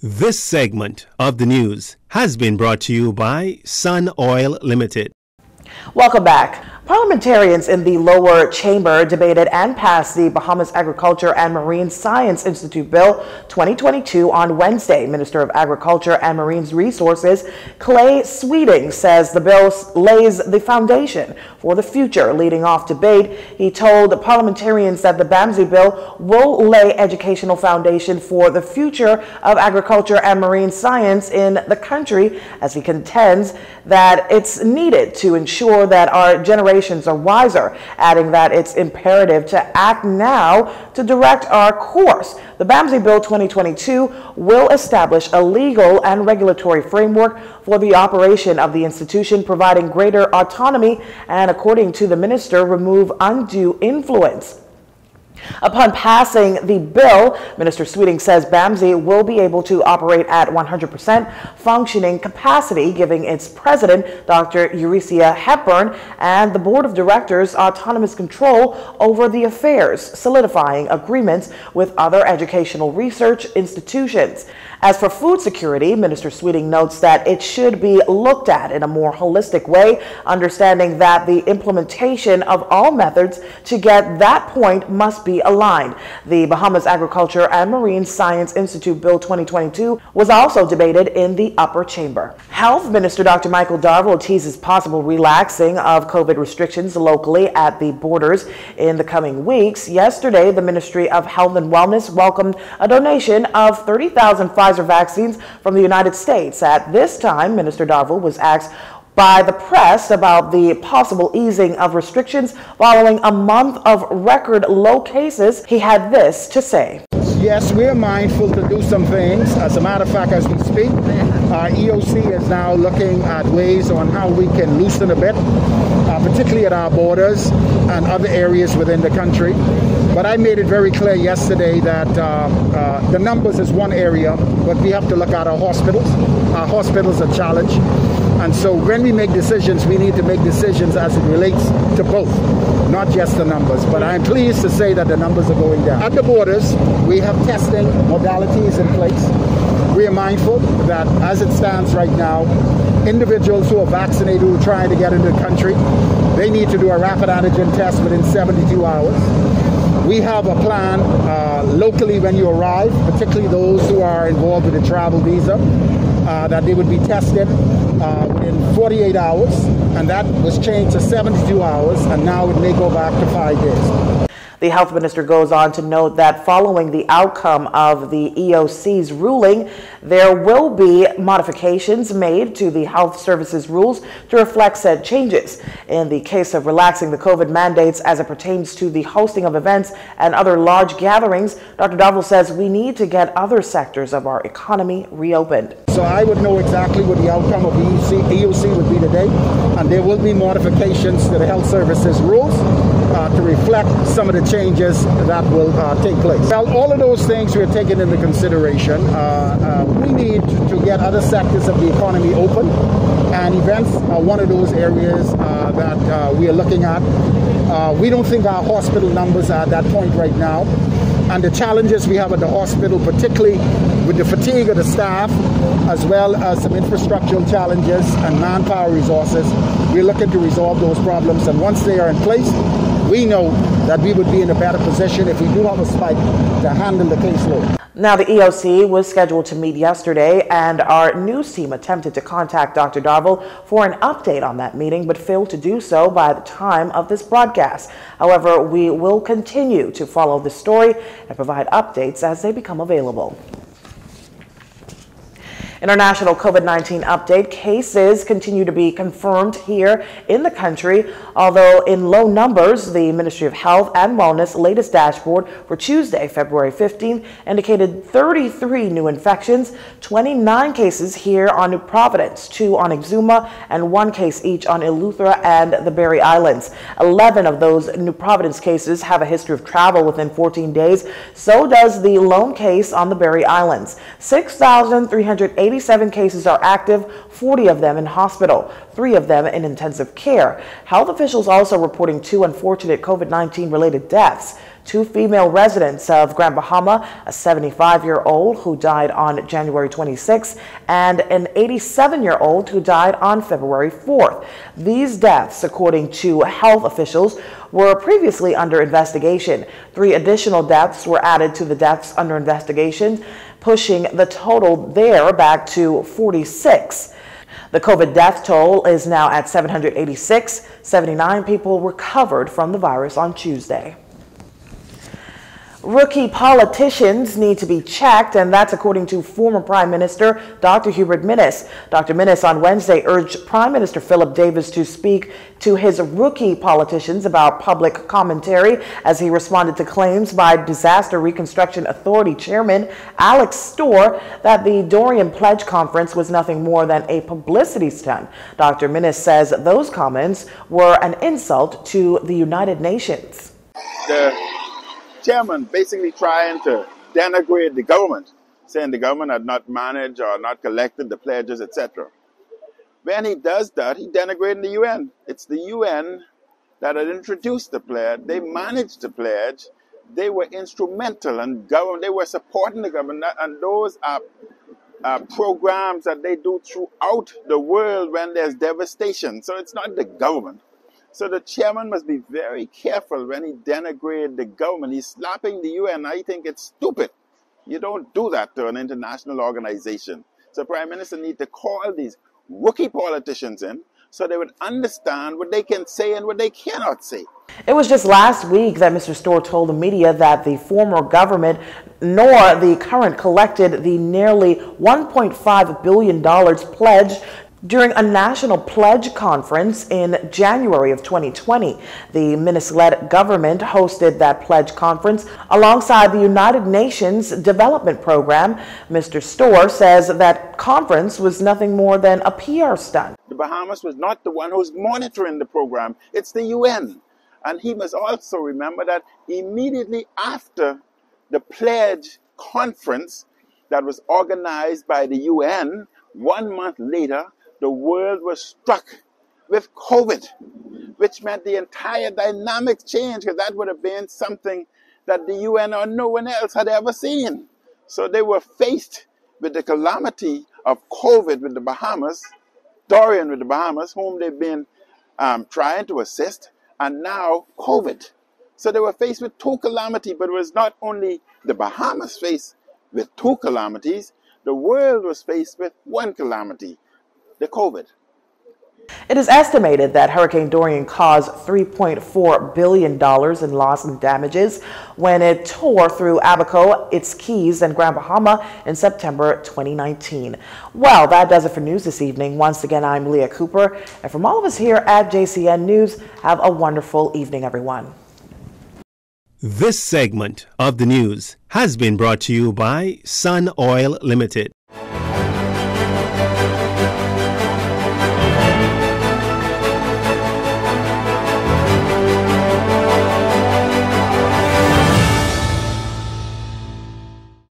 This segment of the news has been brought to you by Sun Oil Limited. Welcome back. Parliamentarians in the lower chamber debated and passed the Bahamas Agriculture and Marine Science Institute Bill 2022 on Wednesday. Minister of Agriculture and Marine Resources Clay Sweeting says the bill lays the foundation for the future. Leading off debate, he told parliamentarians that the BAMSI bill will lay educational foundation for the future of agriculture and marine science in the country, as he contends that it's needed to ensure that our generations are wiser, adding that it's imperative to act now to direct our course. The BAMSI Bill 2022 will establish a legal and regulatory framework for the operation of the institution, providing greater autonomy and, according to the minister, remove undue influence. Upon passing the bill, Minister Sweeting says BAMSI will be able to operate at 100% functioning capacity, giving its president, Dr. Eurecia Hepburn, and the board of directors autonomous control over the affairs, solidifying agreements with other educational research institutions. As for food security, Minister Sweeting notes that it should be looked at in a more holistic way, understanding that the implementation of all methods to get that point must be aligned. The Bahamas Agriculture and Marine Science Institute Bill 2022 was also debated in the upper chamber. Health Minister Dr. Michael Darville teases possible relaxing of COVID restrictions locally at the borders in the coming weeks. Yesterday, the Ministry of Health and Wellness welcomed a donation of 30,000 Pfizer vaccines from the United States. At this time, Minister Darville was asked by the press about the possible easing of restrictions following a month of record low cases. He had this to say. Yes, we're mindful to do some things. As a matter of fact, as we speak, our EOC is now looking at ways on how we can loosen a bit, particularly at our borders and other areas within the country. But I made it very clear yesterday that the numbers is one area, but we have to look at our hospitals. Our hospitals are challenged. And so when we make decisions, we need to make decisions as it relates to both, not just the numbers. But I'm pleased to say that the numbers are going down. At the borders, we have testing modalities in place. We are mindful that as it stands right now, individuals who are vaccinated who are trying to get into the country, they need to do a rapid antigen test within 72 hours. We have a plan locally when you arrive, particularly those who are involved with a travel visa, that they would be tested within 48 hours, and that was changed to 72 hours, and now it may go back to 5 days. The health minister goes on to note that following the outcome of the EOC's ruling, there will be modifications made to the health services rules to reflect said changes. In the case of relaxing the COVID mandates as it pertains to the hosting of events and other large gatherings, Dr. Darville says we need to get other sectors of our economy reopened. So I would know exactly what the outcome of the EOC would be today, and there will be modifications to the health services rules to reflect some of the changes that will take place. Well, all of those things we are taking into consideration. We need to get other sectors of the economy open, and events are one of those areas that we are looking at. We don't think our hospital numbers are at that point right now, and the challenges we have at the hospital, particularly with the fatigue of the staff, as well as some infrastructural challenges and manpower resources, we're looking to resolve those problems, and once they are in place, we know that we would be in a better position if we do have a spike to handle the caseload. Now, the EOC was scheduled to meet yesterday, and our news team attempted to contact Dr. Darville for an update on that meeting, but failed to do so by the time of this broadcast. However, we will continue to follow the story and provide updates as they become available. International COVID-19 update. Cases continue to be confirmed here in the country, although in low numbers. The Ministry of Health and Wellness latest dashboard for Tuesday, February 15, indicated 33 new infections, 29 cases here on New Providence, 2 on Exuma, and 1 case each on Eleuthera and the Berry Islands. 11 of those New Providence cases have a history of travel within 14 days. So does the lone case on the Berry Islands. 6,387 cases are active, 40 of them in hospital, 3 of them in intensive care. Health officials also reporting 2 unfortunate COVID-19 related deaths. Two female residents of Grand Bahama, a 75-year-old who died on January 26th and an 87-year-old who died on February 4th. These deaths, according to health officials, were previously under investigation. 3 additional deaths were added to the deaths under investigation, pushing the total there back to 46. The COVID death toll is now at 786. 79 people recovered from the virus on Tuesday. Rookie politicians need to be checked, and that's according to former Prime Minister Dr. Hubert Minis. Dr. Minis on Wednesday urged Prime Minister Philip Davis to speak to his rookie politicians about public commentary as he responded to claims by Disaster Reconstruction Authority Chairman Alex Storr that the Dorian Pledge Conference was nothing more than a publicity stunt. Dr. Minis says those comments were an insult to the United Nations. The chairman basically trying to denigrate the government, saying the government had not managed or not collected the pledges, etc. When he does that, he denigrates the UN. It's the UN that had introduced the pledge. They managed the pledge. They were instrumental, and they were supporting the government. And those are programs that they do throughout the world when there's devastation. So it's not the government. So the chairman must be very careful when he denigrates the government. He's slapping the UN. I think it's stupid. You don't do that to an international organization. So Prime Minister needs to call these rookie politicians in so they would understand what they can say and what they cannot say. It was just last week that Mr. Storr told the media that the former government nor the current collected the nearly $1.5 billion pledge during a national pledge conference in January of 2020. The Minis-led government hosted that pledge conference alongside the United Nations Development Program. Mr. Storr says that conference was nothing more than a PR stunt. The Bahamas was not the one who's monitoring the program. It's the UN. And he must also remember that immediately after the pledge conference that was organized by the UN, 1 month later, the world was struck with COVID, which meant the entire dynamic changed, because that would have been something that the UN or no one else had ever seen. So they were faced with the calamity of COVID with the Bahamas, Dorian with the Bahamas, whom they've been trying to assist, and now COVID. So they were faced with 2 calamities, but it was not only the Bahamas faced with 2 calamities, the world was faced with 1 calamity. The COVID. It is estimated that Hurricane Dorian caused $3.4 billion in loss and damages when it tore through Abaco, its Keys, and Grand Bahama in September 2019. Well, that does it for news this evening. Once again, I'm Leah Cooper, and from all of us here at JCN News, have a wonderful evening, everyone. This segment of the news has been brought to you by Sun Oil Limited.